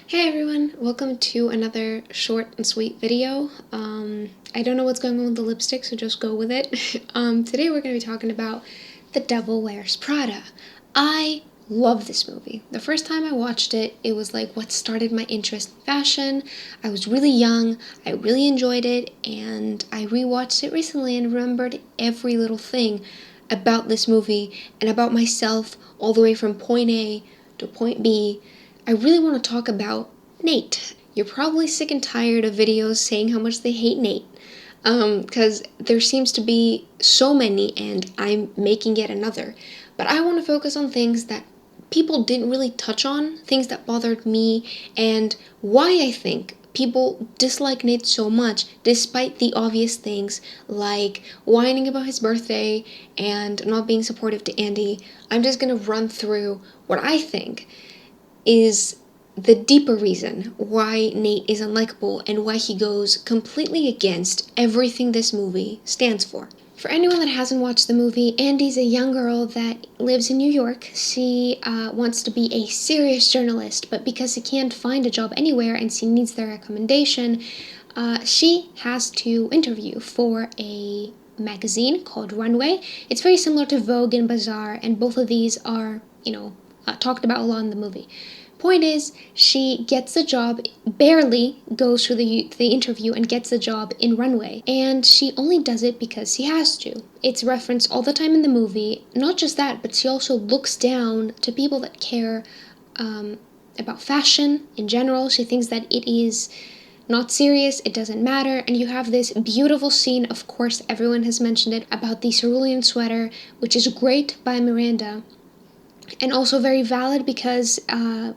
Hey everyone, welcome to another short and sweet video. I don't know what's going on with the lipstick, so just go with it. Today we're going to be talking about The Devil Wears Prada. I love this movie. The first time I watched it, it was like what started my interest in fashion. I was really young, I really enjoyed it, and I rewatched it recently and remembered every little thing about this movie and about myself all the way from point A to point B. I really want to talk about Nate. You're probably sick and tired of videos saying how much they hate Nate, because there seems to be so many and I'm making yet another. But I want to focus on things that people didn't really touch on, things that bothered me, and why I think people dislike Nate so much despite the obvious things like whining about his birthday and not being supportive to Andy. I'm just going to run through what I think is the deeper reason why Nate is unlikable and why he goes completely against everything this movie stands for. For anyone that hasn't watched the movie, Andy's a young girl that lives in New York. She wants to be a serious journalist, but because she can't find a job anywhere and she needs their recommendation, she has to interview for a magazine called Runway. It's very similar to Vogue and Bazaar, and both of these are, talked about a lot in the movie. Point is, she gets the job, barely goes through the interview and gets the job in Runway. And she only does it because she has to. It's referenced all the time in the movie. Not just that, but she also looks down to people that care about fashion in general. She thinks that it is not serious, it doesn't matter, and you have this beautiful scene, of course everyone has mentioned it, about the cerulean sweater, which is great by Miranda, and also very valid because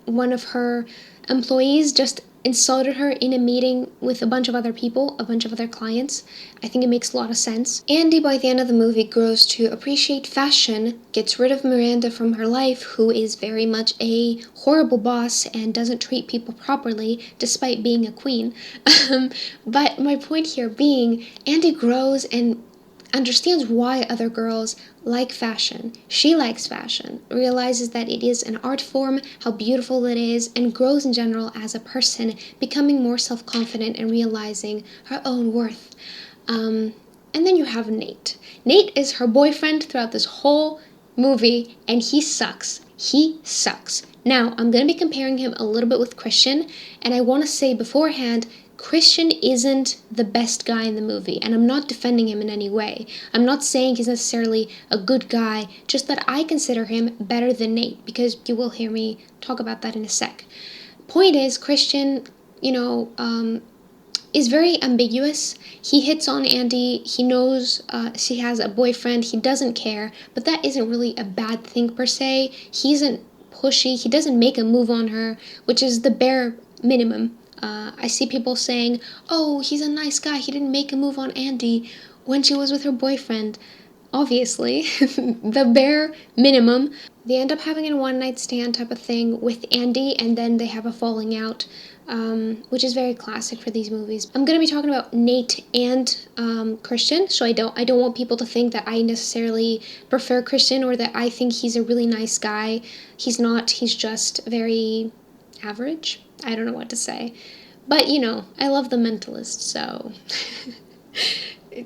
one of her employees just insulted her in a meeting with a bunch of other people, a bunch of other clients. I think it makes a lot of sense. Andy, by the end of the movie, grows to appreciate fashion, gets rid of Miranda from her life, who is very much a horrible boss and doesn't treat people properly, despite being a queen. But my point here being, Andy grows and understands why other girls like fashion. She likes fashion, realizes that it is an art form, how beautiful it is, and grows in general as a person, becoming more self-confident and realizing her own worth. And then you have Nate. Nate is her boyfriend throughout this whole movie, and he sucks. He sucks. Now, I'm going to be comparing him a little bit with Christian, and I want to say beforehand, Christian isn't the best guy in the movie, and I'm not defending him in any way. I'm not saying he's necessarily a good guy, just that I consider him better than Nate, because you will hear me talk about that in a sec. Point is, Christian, is very ambiguous. He hits on Andy, he knows she has a boyfriend, he doesn't care, but that isn't really a bad thing per se. He isn't pushy, he doesn't make a move on her, which is the bare minimum. I see people saying, oh, he's a nice guy, he didn't make a move on Andy when she was with her boyfriend. Obviously, the bare minimum. They end up having a one-night stand type of thing with Andy, and then they have a falling out, which is very classic for these movies. I'm going to be talking about Nate and Christian, so I don't want people to think that I necessarily prefer Christian or that I think he's a really nice guy. He's not, he's just very average. I don't know what to say. But, I love The Mentalist, so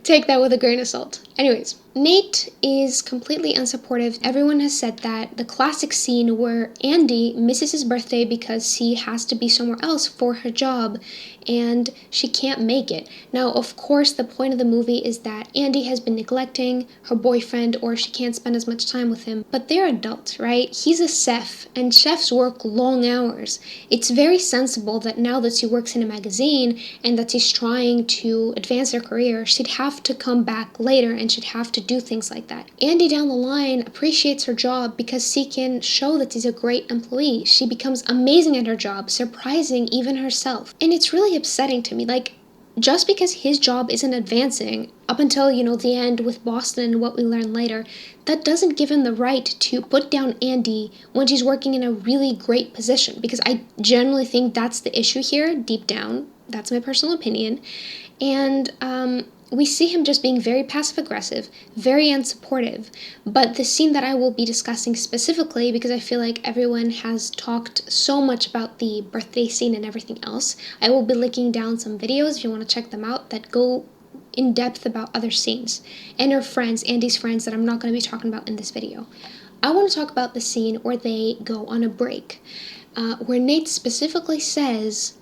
take that with a grain of salt. Anyways, Nate is completely unsupportive. Everyone has said that. The classic scene where Andy misses his birthday because she has to be somewhere else for her job and she can't make it. Now, of course, the point of the movie is that Andy has been neglecting her boyfriend or she can't spend as much time with him, but they're adults, right? He's a chef and chefs work long hours. It's very sensible that now that she works in a magazine and that she's trying to advance her career, she'd have to come back later and should have to do things like that. Andy down the line appreciates her job because she can show that she's a great employee. She becomes amazing at her job, surprising even herself. And it's really upsetting to me, like, just because his job isn't advancing up until, the end with Boston and what we learn later, that doesn't give him the right to put down Andy when she's working in a really great position, because I generally think that's the issue here, deep down. That's my personal opinion. And we see him just being very passive-aggressive, very unsupportive. But the scene that I will be discussing specifically, because I feel like everyone has talked so much about the birthday scene and everything else, I will be linking down some videos if you want to check them out that go in depth about other scenes and her friends, Andy's friends, that I'm not going to be talking about in this video. I want to talk about the scene where they go on a break, where Nate specifically says,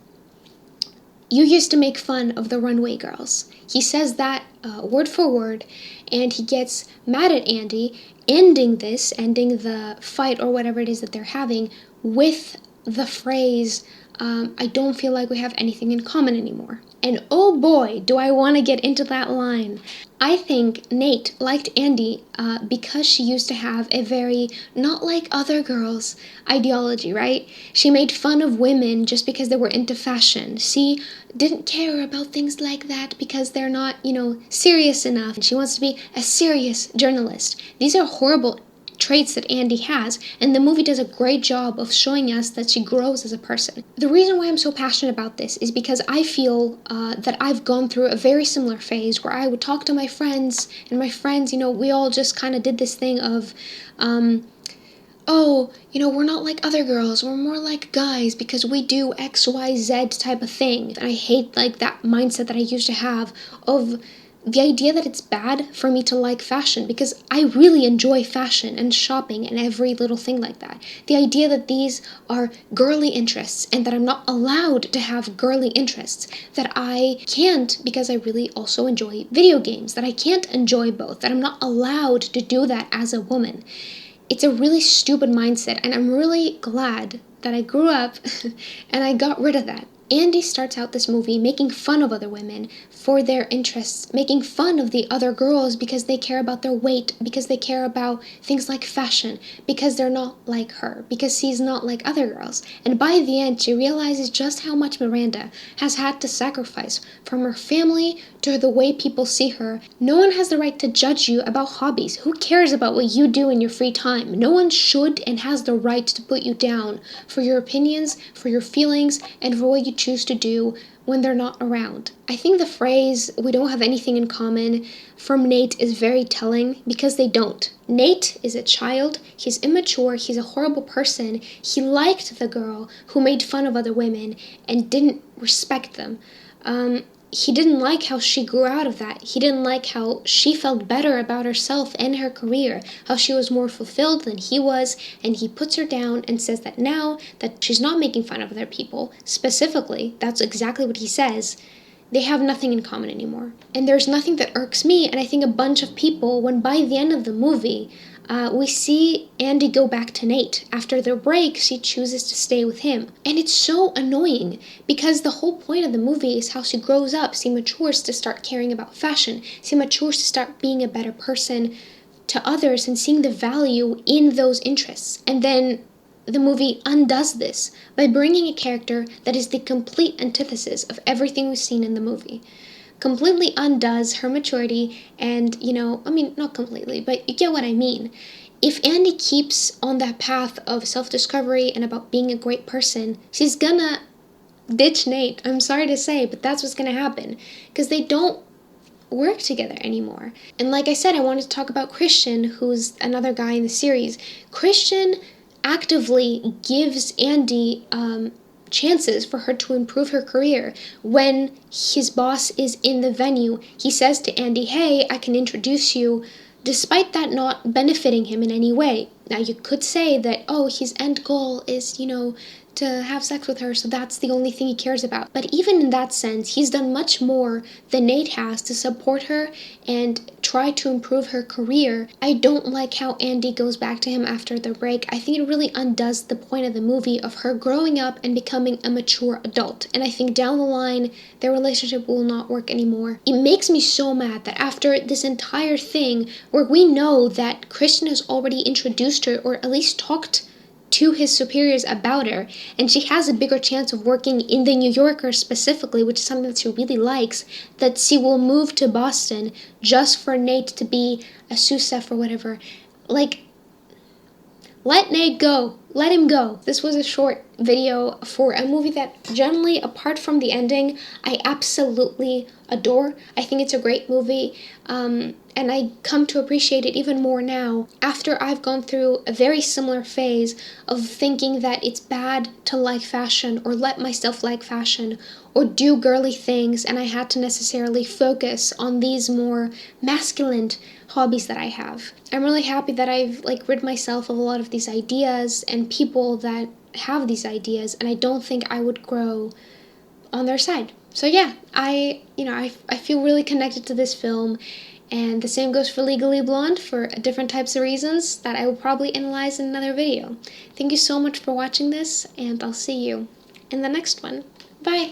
"You used to make fun of the runway girls." He says that word for word, and he gets mad at Andy, ending the fight or whatever it is that they're having with the phrase, "I don't feel like we have anything in common anymore." And oh boy, do I want to get into that line. I think Nate liked Andy because she used to have a very not like other girls ideology, right? She made fun of women just because they were into fashion. She didn't care about things like that because they're not, serious enough. She wants to be a serious journalist. These are horrible traits that Andy has, and the movie does a great job of showing us that she grows as a person. The reason why I'm so passionate about this is because I feel that I've gone through a very similar phase where I would talk to my friends, and my friends, we all just kind of did this thing of, we're not like other girls, we're more like guys because we do X, Y, Z type of thing. And I hate like that mindset that I used to have of the idea that it's bad for me to like fashion, because I really enjoy fashion and shopping and every little thing like that. The idea that these are girly interests and that I'm not allowed to have girly interests, that I can't because I really also enjoy video games, that I can't enjoy both, that I'm not allowed to do that as a woman. It's a really stupid mindset, and I'm really glad that I grew up and I got rid of that. Andy starts out this movie making fun of other women for their interests, making fun of the other girls because they care about their weight, because they care about things like fashion, because they're not like her, because she's not like other girls. And by the end, she realizes just how much Miranda has had to sacrifice, from her family to the way people see her. No one has the right to judge you about hobbies. Who cares about what you do in your free time? No one should and has the right to put you down for your opinions, for your feelings, and for what you choose to do when they're not around. I think the phrase, "we don't have anything in common," from Nate is very telling, because they don't. Nate is a child, he's immature, he's a horrible person. He liked the girl who made fun of other women and didn't respect them. He didn't like how she grew out of that. He didn't like how she felt better about herself and her career, how she was more fulfilled than he was, and he puts her down and says that now that she's not making fun of other people, specifically, that's exactly what he says, they have nothing in common anymore. And there's nothing that irks me, and I think a bunch of people, when by the end of the movie, we see Andy go back to Nate. After their break, she chooses to stay with him. And it's so annoying, because the whole point of the movie is how she grows up. She matures to start caring about fashion. She matures to start being a better person to others and seeing the value in those interests. And then the movie undoes this by bringing a character that is the complete antithesis of everything we've seen in the movie. Completely undoes her maturity and, not completely, but you get what I mean. If Andy keeps on that path of self-discovery and about being a great person, she's gonna ditch Nate. I'm sorry to say, but that's what's gonna happen, because they don't work together anymore. And like I said, I wanted to talk about Christian, who's another guy in the series. Christian actively gives Andy chances for her to improve her career. When his boss is in the venue, he says to Andy, "Hey, I can introduce you," despite that not benefiting him in any way. Now, you could say that, his end goal is, to have sex with her, so that's the only thing he cares about. But even in that sense, he's done much more than Nate has to support her and try to improve her career. I don't like how Andy goes back to him after the break. I think it really undoes the point of the movie of her growing up and becoming a mature adult. And I think down the line, their relationship will not work anymore. It makes me so mad that after this entire thing, where we know that Christian has already introduced her, or at least talked to his superiors about her, and she has a bigger chance of working in the New Yorker specifically, which is something that she really likes, that she will move to Boston just for Nate to be a sous chef or whatever. Like let Nate go. Let him go. This was a short video for a movie that generally, apart from the ending, I absolutely adore. I think it's a great movie, and I come to appreciate it even more now after I've gone through a very similar phase of thinking that it's bad to like fashion or let myself like fashion or do girly things, and I had to necessarily focus on these more masculine hobbies that I have. I'm really happy that I've rid myself of a lot of these ideas and people that have these ideas, and I don't think I would grow on their side. So yeah, I feel really connected to this film, and the same goes for Legally Blonde for different types of reasons that I will probably analyze in another video. Thank you so much for watching this, and I'll see you in the next one. Bye!